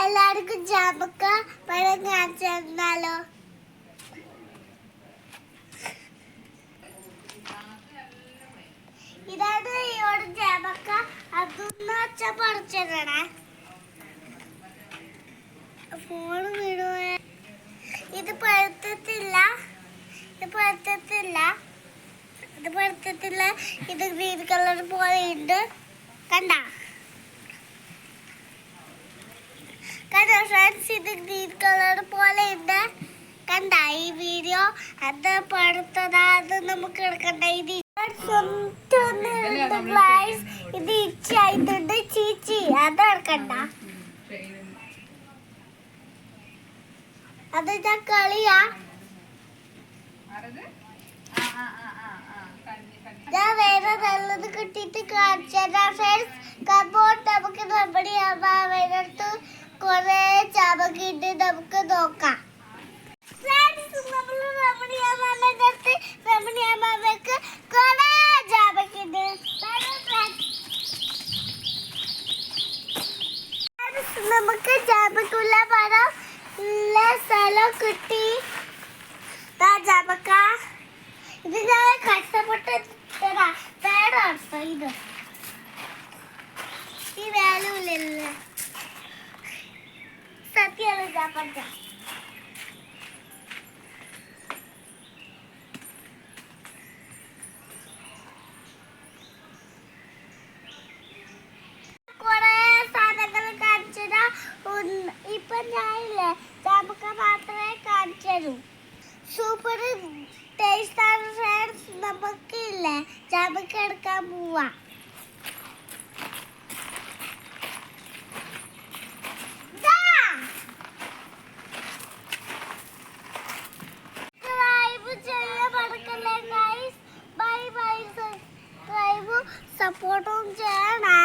എല്ലാവർക്കും ജാമക്ക പഴം കാണിച്ചു തന്നാലോ? ഇതാണ് ഈയോട് ജാമക്ക. അതൊന്ന് വെച്ച പറിച്ചിടണേ. ഫോണ് വീടുക. ഇത് പഴുത്തിട്ടില്ല, ഇത് പഴുത്തിട്ടില്ല, ഇത് പഴുത്തിട്ടില്ല. ഇത് ഗ്രീൻ കളർ പോലെ ഉണ്ട്. കണ്ട ഫ്രണ്ട്സ്, ഇത് ഗ്രീൻ കളർ പോലെ ഉണ്ട്. കണ്ട ഈ വീഡിയോ അത് പഴുത്തതാത് നമുക്ക് എടുക്കണ്ട. ഇത് ഇത് ഇച്ചായിട്ടുണ്ട് ചീച്ചി. അത് എടുക്കണ്ട. അത് ഞാൻ കളിയാ. ഞാൻ വേറെ നല്ലത് കിട്ടിയിട്ട് കാണിച്ചാ ഫ്രണ്ട്സ്. കബോർഡ് നമുക്ക് നമ്മുടെ അമ്മാവനടുത്ത് കുറെ ചാമക്കുണ്ട്. നമുക്ക് നോക്കാം ഫ്രണ്ട്സ്. നമ്മൾ നമ്മുടെ അമ്മാവനടുത്ത് നമ്മുടെ അമ്മാവക്ക് കുറെ ചാമക്കുണ്ട്. നമുക്ക് ചാമക്കുള്ള പഴം ഉള്ള സ്ഥലം കിട്ടി. ജാമക്ക ഇത് ഞാൻ കഷ്ടപ്പെട്ട് തേടാട്ടോ. ഇത് ഈ വാല്യൂല്ലേ സത്യമല്ല ജാമക്ക. കൊറേ സാധനങ്ങൾ കാണിച്ചതാ. ഇപ്പൊ ഞാനില്ലേ ജാമക്ക മാത്രമേ കാണിച്ചു തരൂ. സൂപ്പർ ടേസ്റ്റ് ആണ് ഫ്രണ്ട്സ്. നമുക്കില്ലേ ജാമക്ക എടുക്കാൻ പോവാ. സബ്സ്ക്രൈബ് സപ്പോർട്ടും ചെയ്യണേ.